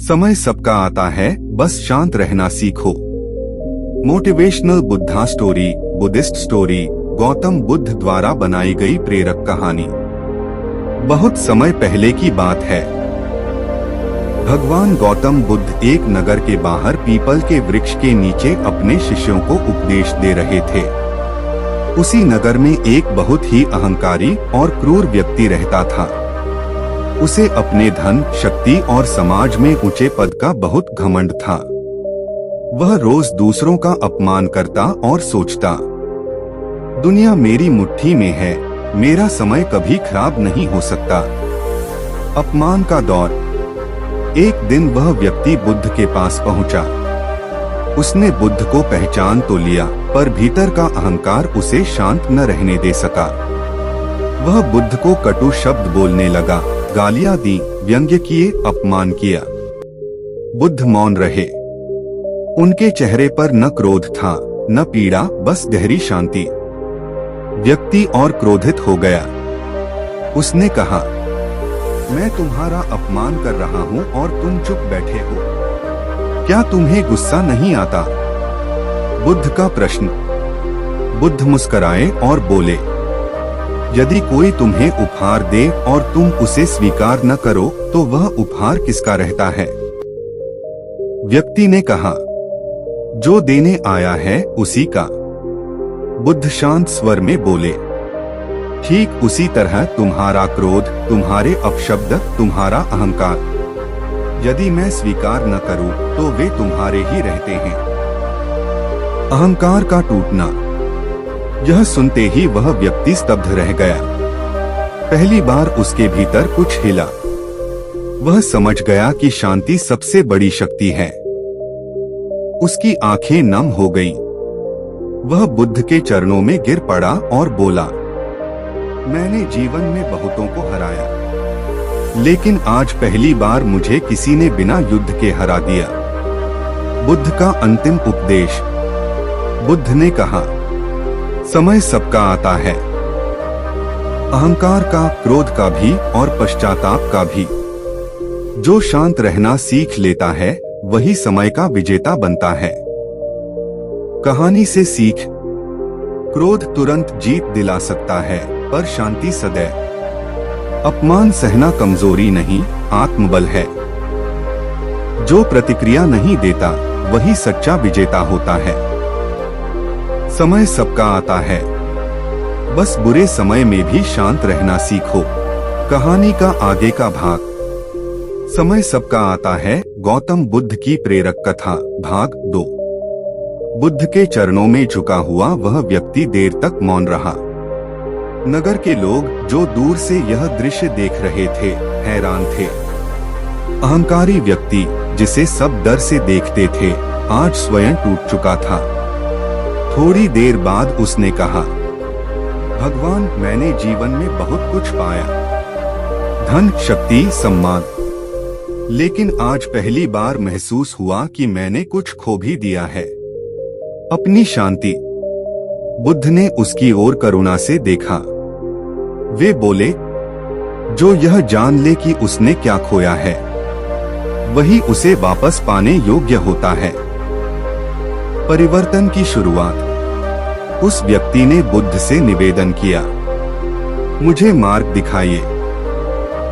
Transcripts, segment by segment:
समय सबका आता है, बस शांत रहना सीखो। Motivational Buddha story, Buddhist story, Gautam Buddha द्वारा बनाई गई प्रेरक कहानी। बहुत समय पहले की बात है। भगवान गौतम बुद्ध एक नगर के बाहर पीपल के वृक्ष के नीचे अपने शिष्यों को उपदेश दे रहे थे। उसी नगर में एक बहुत ही अहंकारी और क्रूर व्यक्ति रहता था। उसे अपने धन, शक्ति और समाज में ऊंचे पद का बहुत घमंड था। वह रोज दूसरों का अपमान करता और सोचता, दुनिया मेरी मुट्ठी में है, मेरा समय कभी खराब नहीं हो सकता। अपमान का दौर। एक दिन वह व्यक्ति बुद्ध के पास पहुंचा। उसने बुद्ध को पहचान तो लिया, पर भीतर का अहंकार उसे शांत न रहने दे सका। वह बुद्ध को कटु शब्द बोलने लगा, गालियां दी, व्यंग्य किए, अपमान किया। बुद्ध मौन रहे। उनके चेहरे पर न क्रोध था, न पीड़ा, बस गहरी शांति। व्यक्ति और क्रोधित हो गया। उसने कहा, मैं तुम्हारा अपमान कर रहा हूँ और तुम चुप बैठे हो। क्या तुम्हें गुस्सा नहीं आता? बुद्ध का प्रश्न। बुद्ध मुस्कुराए और बोले, यदि कोई तुम्हें उपहार दे और तुम उसे स्वीकार न करो तो वह उपहार किसका रहता है? व्यक्ति ने कहा, जो देने आया है उसी का। बुद्ध शांत स्वर में बोले, ठीक उसी तरह तुम्हारा क्रोध, तुम्हारे अपशब्द, तुम्हारा अहंकार, यदि मैं स्वीकार न करूं तो वे तुम्हारे ही रहते हैं। अहंकार का टूटना। यह सुनते ही वह व्यक्ति स्तब्ध रह गया। पहली बार उसके भीतर कुछ हिला। वह समझ गया कि शांति सबसे बड़ी शक्ति है। उसकी आंखें नम हो गईं। वह बुद्ध के चरणों में गिर पड़ा और बोला, मैंने जीवन में बहुतों को हराया, लेकिन आज पहली बार मुझे किसी ने बिना युद्ध के हरा दिया। बुद्ध का अंतिम उपदेश। बुद्ध ने कहा, समय सबका आता है, अहंकार का, क्रोध का भी और पश्चाताप का भी। जो शांत रहना सीख लेता है वही समय का विजेता बनता है। कहानी से सीख। क्रोध तुरंत जीत दिला सकता है, पर शांति सदैव। अपमान सहना कमजोरी नहीं, आत्मबल है। जो प्रतिक्रिया नहीं देता वही सच्चा विजेता होता है। समय सबका आता है, बस बुरे समय में भी शांत रहना सीखो। कहानी का आगे का भाग। समय सबका आता है, गौतम बुद्ध की प्रेरक कथा, भाग 2। बुद्ध के चरणों में झुका हुआ वह व्यक्ति देर तक मौन रहा। नगर के लोग जो दूर से यह दृश्य देख रहे थे, हैरान थे। अहंकारी व्यक्ति, जिसे सब डर से देखते थे, आज स्वयं टूट चुका था। थोड़ी देर बाद उसने कहा, भगवान, मैंने जीवन में बहुत कुछ पाया, धन, शक्ति, सम्मान, लेकिन आज पहली बार महसूस हुआ कि मैंने कुछ खो भी दिया है, अपनी शांति। बुद्ध ने उसकी ओर करुणा से देखा। वे बोले, जो यह जान ले कि उसने क्या खोया है, वही उसे वापस पाने योग्य होता है। परिवर्तन की शुरुआत। उस व्यक्ति ने बुद्ध से निवेदन किया, मुझे मार्ग दिखाइए,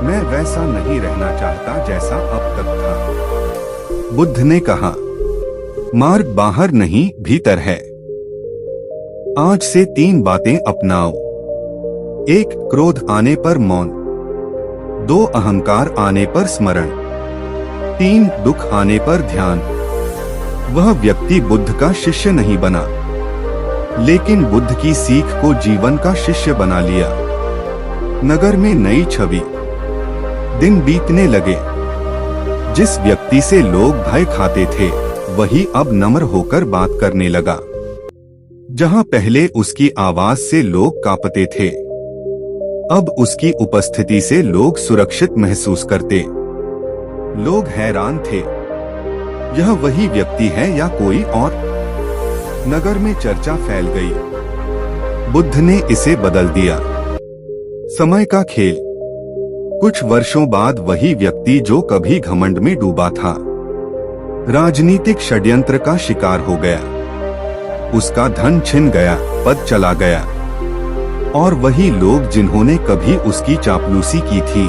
मैं वैसा नहीं रहना चाहता जैसा अब तक था। बुद्ध ने कहा, मार्ग बाहर नहीं, भीतर है। आज से 3 बातें अपनाओ। 1. क्रोध आने पर मौन। 2. अहंकार आने पर स्मरण। 3. दुख आने पर ध्यान। वह व्यक्ति बुद्ध का शिष्य नहीं बना, लेकिन बुद्ध की सीख को जीवन का शिष्य बना लिया। नगर में नई छवि। दिन बीतने लगे। जिस व्यक्ति से लोग भय खाते थे, वही अब नम्र होकर बात करने लगा। जहां पहले उसकी आवाज से लोग कांपते थे, अब उसकी उपस्थिति से लोग सुरक्षित महसूस करते। लोग हैरान थे, यह वही व्यक्ति है या कोई और? नगर में चर्चा फैल गई। बुद्ध ने इसे बदल दिया। समय का खेल। कुछ वर्षों बाद वही व्यक्ति जो कभी घमंड में डूबा था, राजनीतिक षड्यंत्र का शिकार हो गया। उसका धन छिन गया, पद चला गया, और वही लोग जिन्होंने कभी उसकी चापलूसी की थी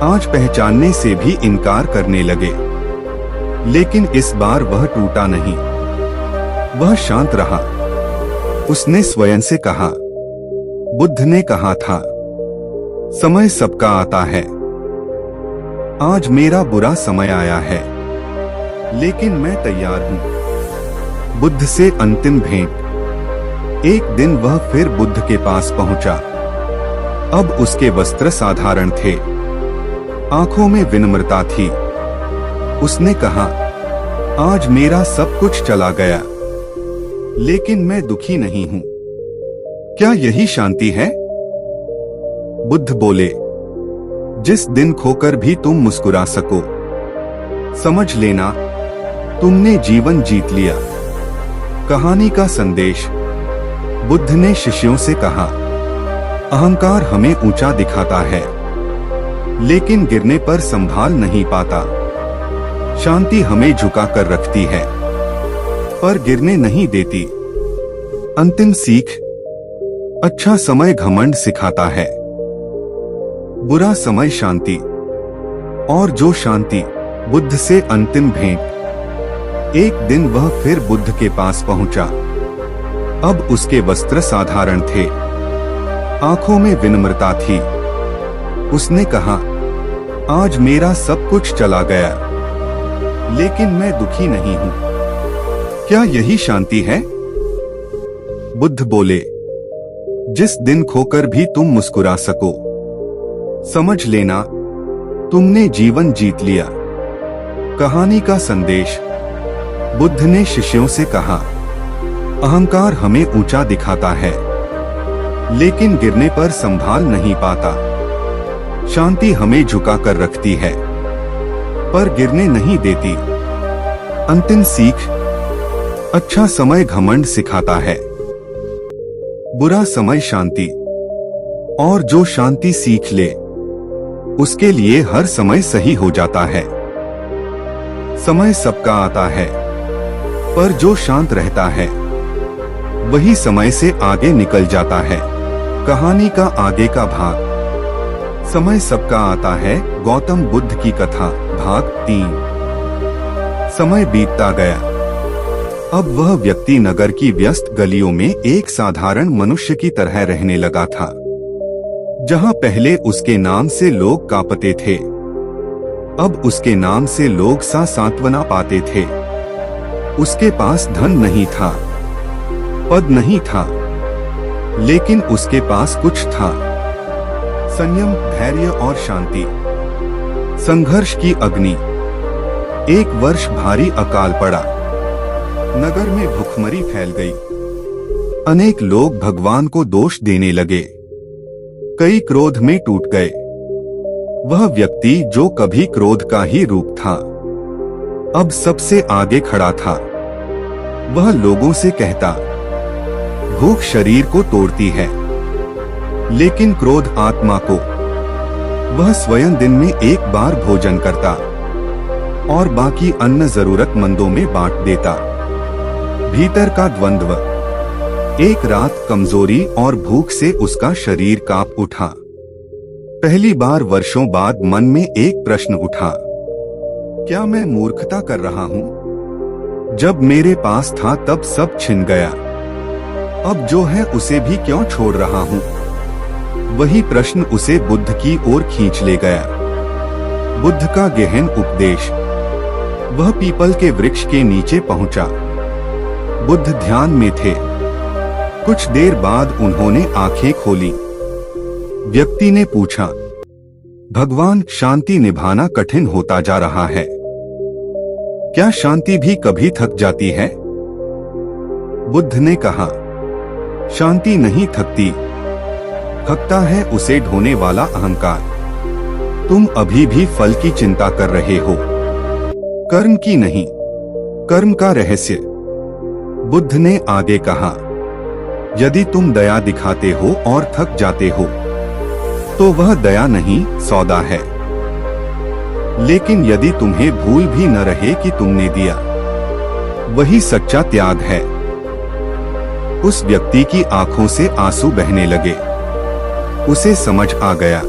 आज पहचानने से भी इनकार करने लगे। लेकिन इस बार वह टूटा नहीं, वह शांत रहा। उसने स्वयं से कहा, बुद्ध ने कहा था, समय सबका आता है। आज मेरा बुरा समय आया है, लेकिन मैं तैयार हूं। बुद्ध से अंतिम भेंट। एक दिन वह फिर बुद्ध के पास पहुंचा। अब उसके वस्त्र साधारण थे, आंखों में विनम्रता थी। उसने कहा, आज मेरा सब कुछ चला गया, लेकिन मैं दुखी नहीं हूं। क्या यही शांति है? बुद्ध बोले, जिस दिन खोकर भी तुम मुस्कुरा सको, समझ लेना तुमने जीवन जीत लिया। कहानी का संदेश। बुद्ध ने शिष्यों से कहा, अहंकार हमें ऊंचा दिखाता है, लेकिन गिरने पर संभाल नहीं पाता। शांति हमें झुका कर रखती है, पर गिरने नहीं देती। अंतिम सीख। अच्छा समय घमंड सिखाता है, बुरा समय शांति। और जो शांति। बुद्ध से अंतिम भेंट। एक दिन वह फिर बुद्ध के पास पहुंचा। अब उसके वस्त्र साधारण थे, आंखों में विनम्रता थी। उसने कहा, आज मेरा सब कुछ चला गया, लेकिन मैं दुखी नहीं हूं। क्या यही शांति है? बुद्ध बोले, जिस दिन खोकर भी तुम मुस्कुरा सको, समझ लेना तुमने जीवन जीत लिया। कहानी का संदेश। बुद्ध ने शिष्यों से कहा, अहंकार हमें ऊंचा दिखाता है, लेकिन गिरने पर संभाल नहीं पाता। शांति हमें झुका कर रखती है, पर गिरने नहीं देती। अंतिम सीख। अच्छा समय घमंड सिखाता है, बुरा समय शांति। और जो शांति सीख ले, उसके लिए हर समय सही हो जाता है। समय सबका आता है, पर जो शांत रहता है, वही समय से आगे निकल जाता है। कहानी का आगे का भाग। समय सबका आता है। गौतम बुद्ध की कथा, भाग 3। समय बीतता गया। अब वह व्यक्ति नगर की व्यस्त गलियों में एक साधारण मनुष्य की तरह रहने लगा था। जहां पहले उसके नाम से लोग कांपते थे, अब उसके नाम से लोग सांत्वना पाते थे। उसके पास धन नहीं था, पद नहीं था, लेकिन उसके पास कुछ था, संयम, धैर्य और शांति। संघर्ष की अग्नि। एक वर्ष भारी अकाल पड़ा, नगर में भुखमरी फैल गई। अनेक लोग भगवान को दोष देने लगे, कई क्रोध में टूट गए। वह व्यक्ति जो कभी क्रोध का ही रूप था, अब सबसे आगे खड़ा था। वह लोगों से कहता, भूख शरीर को तोड़ती है, लेकिन क्रोध आत्मा को। वह स्वयं दिन में एक बार भोजन करता और बाकी अन्न जरूरतमंदों में बांट देता। भीतर का द्वंद्व। एक रात कमजोरी और भूख से उसका शरीर कांप उठा। पहली बार वर्षों बाद मन में एक प्रश्न उठा, क्या मैं मूर्खता कर रहा हूं? जब मेरे पास था तब सब छिन गया, अब जो है उसे भी क्यों छोड़ रहा हूं? वही प्रश्न उसे बुद्ध की ओर खींच ले गया। बुद्ध का गहन उपदेश। वह पीपल के वृक्ष के नीचे पहुंचा। बुद्ध ध्यान में थे। कुछ देर बाद उन्होंने आंखें खोली। व्यक्ति ने पूछा, भगवान, शांति निभाना कठिन होता जा रहा है, क्या शांति भी कभी थक जाती है? बुद्ध ने कहा, शांति नहीं थकती, थकता है उसे ढोने वाला अहंकार। तुम अभी भी फल की चिंता कर रहे हो, कर्म की नहीं। कर्म का रहस्य। बुद्ध ने आगे कहा, यदि तुम दया दिखाते हो और थक जाते हो, तो वह दया नहीं सौदा है। लेकिन यदि तुम्हें भूल भी न रहे कि तुमने दिया, वही सच्चा त्याग है। उस व्यक्ति की आंखों से आंसू बहने लगे। उसे समझ आ गया,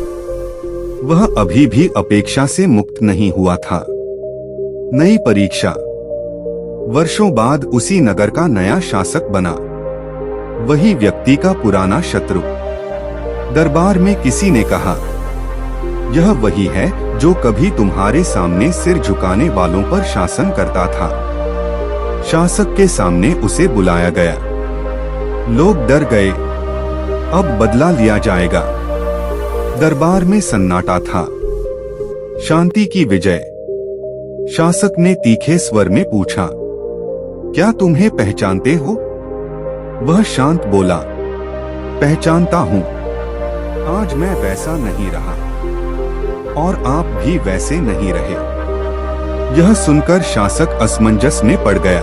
वह अभी भी अपेक्षा से मुक्त नहीं हुआ था। नई परीक्षा। वर्षों बाद उसी नगर का नया शासक बना, वही व्यक्ति का पुराना शत्रु। दरबार में किसी ने कहा, यह वही है जो कभी तुम्हारे सामने सिर झुकाने वालों पर शासन करता था। शासक के सामने उसे बुलाया गया। लोग डर गए, अब बदला लिया जाएगा। दरबार में सन्नाटा था। शांति की विजय। शासक ने तीखे स्वर में पूछा, क्या तुम्हें पहचानते हो? वह शांत बोला, पहचानता हूं। आज मैं वैसा नहीं रहा और आप भी वैसे नहीं रहे। यह सुनकर शासक असमंजस में पड़ गया।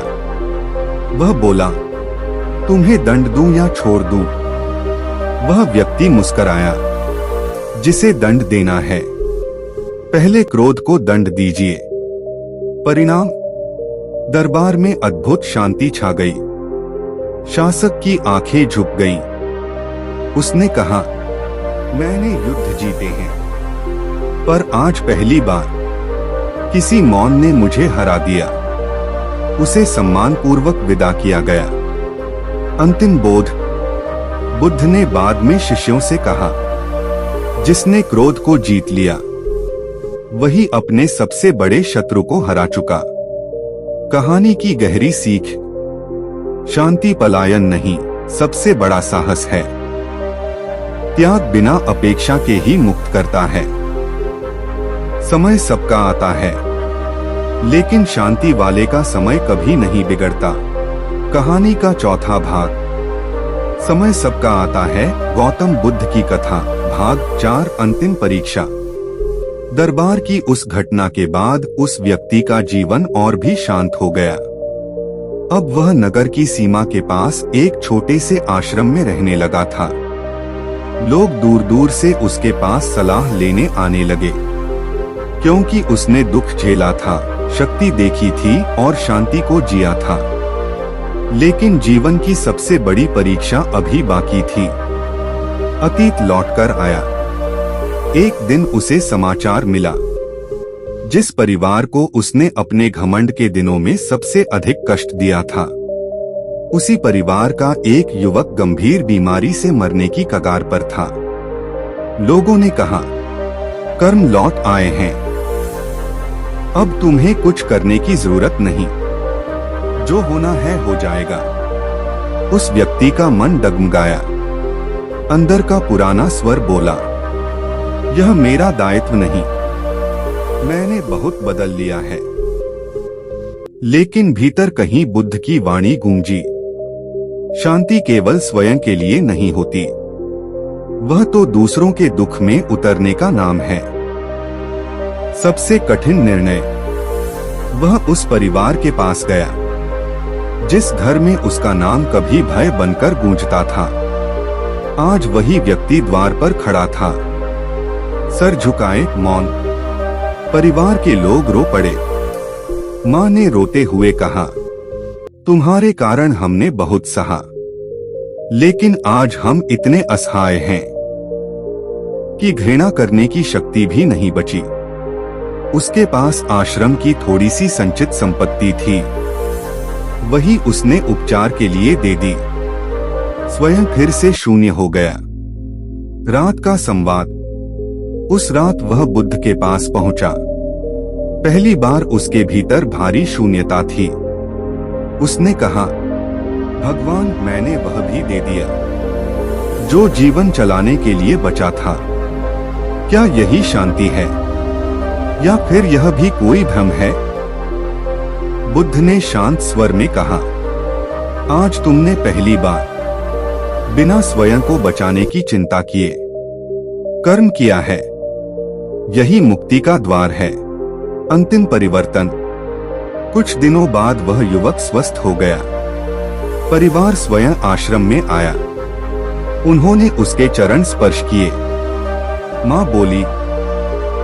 वह बोला, तुम्हें दंड दूं या छोड़ दूं? वह व्यक्ति मुस्कराया, जिसे दंड देना है, पहले क्रोध को दंड दीजिए। परिणाम? दरबार में अद्भुत शांति छा गई। शासक की आंखें झुक गईं। उसने कहा, मैंने युद्ध जीते हैं, पर आज पहली बार किसी मौन ने मुझे हरा दिया। उसे सम्मानपूर्वक विदा किया गया। अंतिम बोध। बुद्ध ने बाद में शिष्यों से कहा, जिसने क्रोध को जीत लिया, वही अपने सबसे बड़े शत्रु को हरा चुका। कहानी की गहरी सीख। शांति पलायन नहीं, सबसे बड़ा साहस है। त्याग बिना अपेक्षा के ही मुक्त करता है। समय सबका आता है, लेकिन शांति वाले का समय कभी नहीं बिगड़ता। कहानी का चौथा भाग। समय सबका आता है, गौतम बुद्ध की कथा, भाग 4, अंतिम परीक्षा। दरबार की उस घटना के बाद उस व्यक्ति का जीवन और भी शांत हो गया। अब वह नगर की सीमा के पास एक छोटे से आश्रम में रहने लगा था। लोग दूर दूर से उसके पास सलाह लेने आने लगे, क्योंकि उसने दुख झेला था, शक्ति देखी थी और शांति को जिया था। लेकिन जीवन की सबसे बड़ी परीक्षा अभी बाकी थी। अतीत लौटकर आया। एक दिन उसे समाचार मिला, जिस परिवार को उसने अपने घमंड के दिनों में सबसे अधिक कष्ट दिया था, उसी परिवार का एक युवक गंभीर बीमारी से मरने की कगार पर था। लोगों ने कहा, कर्म लौट आए हैं, अब तुम्हें कुछ करने की जरूरत नहीं, जो होना है हो जाएगा। उस व्यक्ति का मन डगमगाया। अंदर का पुराना स्वर बोला, यह मेरा दायित्व नहीं, मैंने बहुत बदल लिया है। लेकिन भीतर कहीं बुद्ध की वाणी गूंजी, शांति केवल स्वयं के लिए नहीं होती, वह तो दूसरों के दुख में उतरने का नाम है। सबसे कठिन निर्णय। वह उस परिवार के पास गया, जिस घर में उसका नाम कभी भय बनकर गूंजता था। आज वही व्यक्ति द्वार पर खड़ा था, सर झुकाए, मौन। परिवार के लोग रो पड़े। माँ ने रोते हुए कहा, तुम्हारे कारण हमने बहुत सहा, लेकिन आज हम इतने असहाय हैं कि घृणा करने की शक्ति भी नहीं बची। उसके पास आश्रम की थोड़ी सी संचित संपत्ति थी, वही उसने उपचार के लिए दे दी। स्वयं फिर से शून्य हो गया। रात का संवाद। उस रात वह बुद्ध के पास पहुंचा। पहली बार उसके भीतर भारी शून्यता थी। उसने कहा, भगवान, मैंने वह भी दे दिया जो जीवन चलाने के लिए बचा था। क्या यही शांति है, या फिर यह भी कोई भ्रम है? बुद्ध ने शांत स्वर में कहा, आज तुमने पहली बार बिना स्वयं को बचाने की चिंता किए कर्म किया है। यही मुक्ति का द्वार है, अंतिम परिवर्तन। कुछ दिनों बाद वह युवक स्वस्थ हो गया। परिवार स्वयं आश्रम में आया। उन्होंने उसके चरण स्पर्श किए। माँ बोली,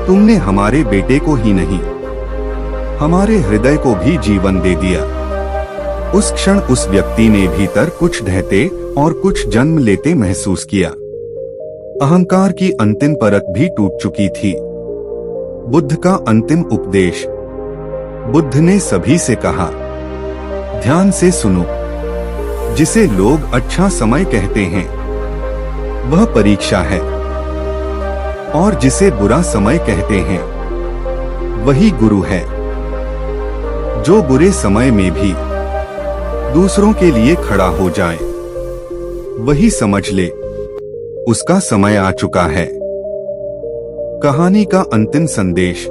तुमने हमारे बेटे को ही नहीं, हमारे हृदय को भी जीवन दे दिया। उस क्षण उस व्यक्ति ने भीतर कुछ ढहते और कुछ जन्म लेते महसूस किया। अहंकार की अंतिम परत भी टूट चुकी थी। बुद्ध का अंतिम उपदेश। बुद्ध ने सभी से कहा, ध्यान से सुनो। जिसे लोग अच्छा समय कहते हैं वह परीक्षा है, और जिसे बुरा समय कहते हैं वही गुरु है। जो बुरे समय में भी दूसरों के लिए खड़ा हो जाए वही समझ ले उसका समय आ चुका है। कहानी का अंतिम संदेश।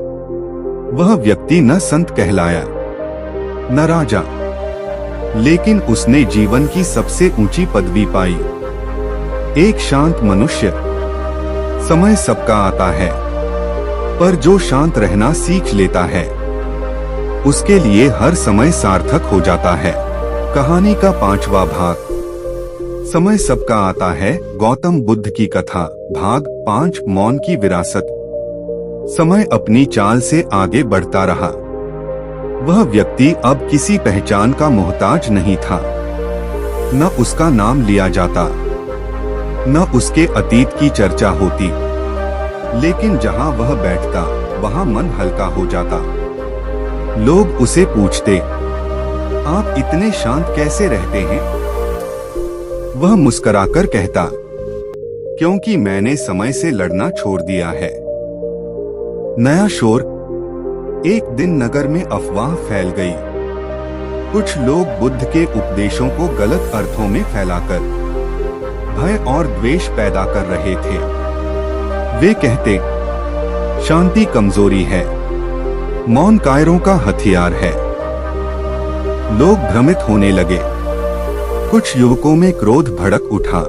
वह व्यक्ति न संत कहलाया न राजा, लेकिन उसने जीवन की सबसे ऊंची पदवी पाई। एक शांत मनुष्य। समय सबका आता है, पर जो शांत रहना सीख लेता है उसके लिए हर समय सार्थक हो जाता है। कहानी का 5वां भाग। समय सबका आता है। गौतम बुद्ध की कथा। भाग 5। मौन की विरासत। समय अपनी चाल से आगे बढ़ता रहा। वह व्यक्ति अब किसी पहचान का मोहताज नहीं था। न उसका नाम लिया जाता, न उसके अतीत की चर्चा होती, लेकिन जहां वह बैठता वहां मन हल्का हो जाता। लोग उसे पूछते, आप इतने शांत कैसे रहते हैं? वह मुस्कुराकर कहता, क्योंकि मैंने समय से लड़ना छोड़ दिया है। नया शोर। एक दिन नगर में अफवाह फैल गई। कुछ लोग बुद्ध के उपदेशों को गलत अर्थों में फैलाकर भय और द्वेष पैदा कर रहे थे। वे कहते, शांति कमजोरी है, मौन कायरों का हथियार है। लोग भ्रमित होने लगे। कुछ युवकों में क्रोध भड़क उठा।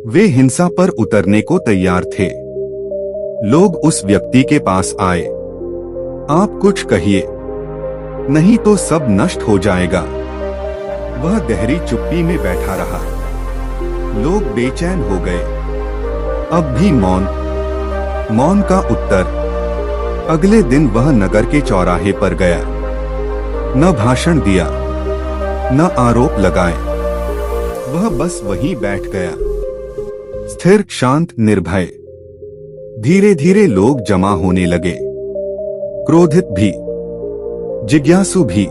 वे हिंसा पर उतरने को तैयार थे। लोग उस व्यक्ति के पास आए, आप कुछ कहिए, नहीं तो सब नष्ट हो जाएगा। वह गहरी चुप्पी में बैठा रहा। लोग बेचैन हो गए। अब भी मौन। मौन का उत्तर। अगले दिन वह नगर के चौराहे पर गया। न भाषण दिया, न आरोप लगाए। वह बस वहीं बैठ गया, स्थिर, शांत, निर्भय। धीरे धीरे लोग जमा होने लगे, क्रोधित भी, जिज्ञासु भी।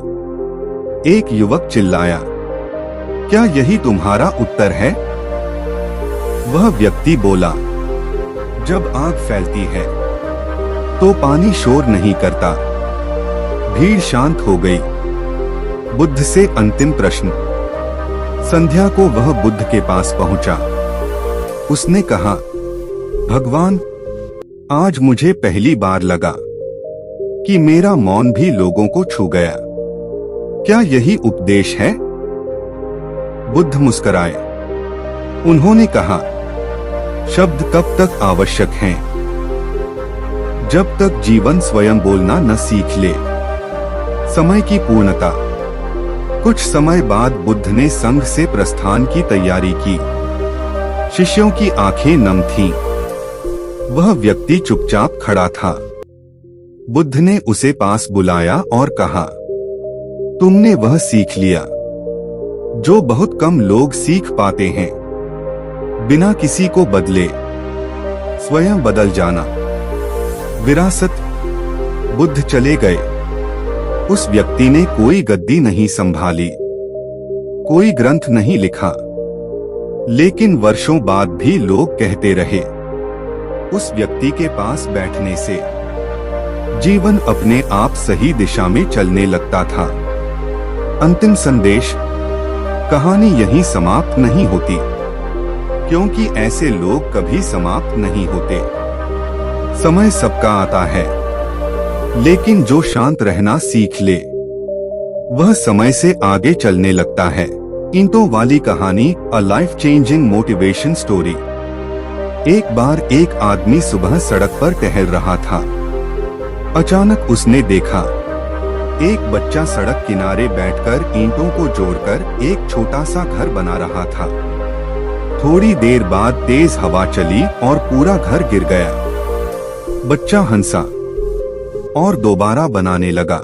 एक युवक चिल्लाया, क्या यही तुम्हारा उत्तर है? वह व्यक्ति बोला, जब आग फैलती है तो पानी शोर नहीं करता। भीड़ शांत हो गई। बुद्ध से अंतिम प्रश्न। संध्या को वह बुद्ध के पास पहुंचा। उसने कहा, भगवान, आज मुझे पहली बार लगा कि मेरा मौन भी लोगों को छू गया। क्या यही उपदेश है? बुद्ध मुस्कुराए। उन्होंने कहा, शब्द कब तक आवश्यक हैं? जब तक जीवन स्वयं बोलना न सीख ले। समय की पूर्णता। कुछ समय बाद बुद्ध ने संघ से प्रस्थान की तैयारी की। शिष्यों की आंखें नम थीं। वह व्यक्ति चुपचाप खड़ा था। बुद्ध ने उसे पास बुलाया और कहा, तुमने वह सीख लिया जो बहुत कम लोग सीख पाते हैं। बिना किसी को बदले स्वयं बदल जाना। विरासत। बुद्ध चले गए। उस व्यक्ति ने कोई गद्दी नहीं संभाली, कोई ग्रंथ नहीं लिखा, लेकिन वर्षों बाद भी लोग कहते रहे, उस व्यक्ति के पास बैठने से जीवन अपने आप सही दिशा में चलने लगता था। अंतिम संदेश। कहानी यहीं समाप्त नहीं होती, क्योंकि ऐसे लोग कभी समाप्त नहीं होते। समय सबका आता है, लेकिन जो शांत रहना सीख ले वह समय से आगे चलने लगता है। ईंटों वाली कहानी। A life changing motivation story. एक बार एक आदमी सुबह सड़क पर टहल रहा था। अचानक उसने देखा एक बच्चा सड़क किनारे बैठकर ईंटों को जोड़कर एक छोटा सा घर बना रहा था। थोड़ी देर बाद तेज हवा चली और पूरा घर गिर गया। बच्चा हंसा और दोबारा बनाने लगा।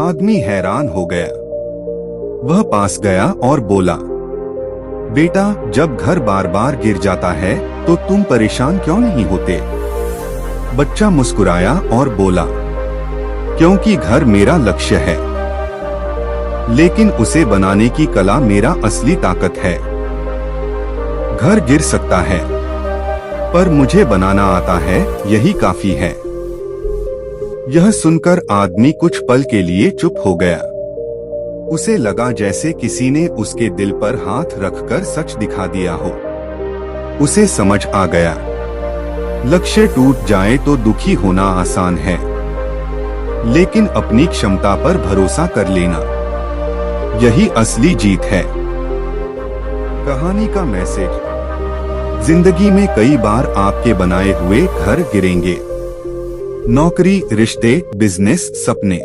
आदमी हैरान हो गया। वह पास गया और बोला, बेटा, जब घर बार बार गिर जाता है तो तुम परेशान क्यों नहीं होते? बच्चा मुस्कुराया और बोला, क्योंकि घर मेरा लक्ष्य है, लेकिन उसे बनाने की कला मेरा असली ताकत है। घर गिर सकता है, पर मुझे बनाना आता है, यही काफी है। यह सुनकर आदमी कुछ पल के लिए चुप हो गया। उसे लगा जैसे किसी ने उसके दिल पर हाथ रखकर सच दिखा दिया हो। उसे समझ आ गया, लक्ष्य टूट जाए तो दुखी होना आसान है, लेकिन अपनी क्षमता पर भरोसा कर लेना, यही असली जीत है। कहानी का मैसेज: जिंदगी में कई बार आपके बनाए हुए घर गिरेंगे। नौकरी, रिश्ते, बिजनेस, सपने।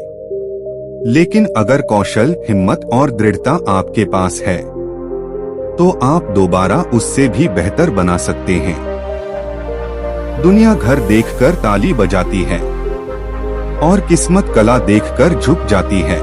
लेकिन अगर कौशल, हिम्मत और दृढ़ता आपके पास है, तो आप दोबारा उससे भी बेहतर बना सकते हैं। दुनिया घर देखकर ताली बजाती है और किस्मत कला देखकर झुक जाती है।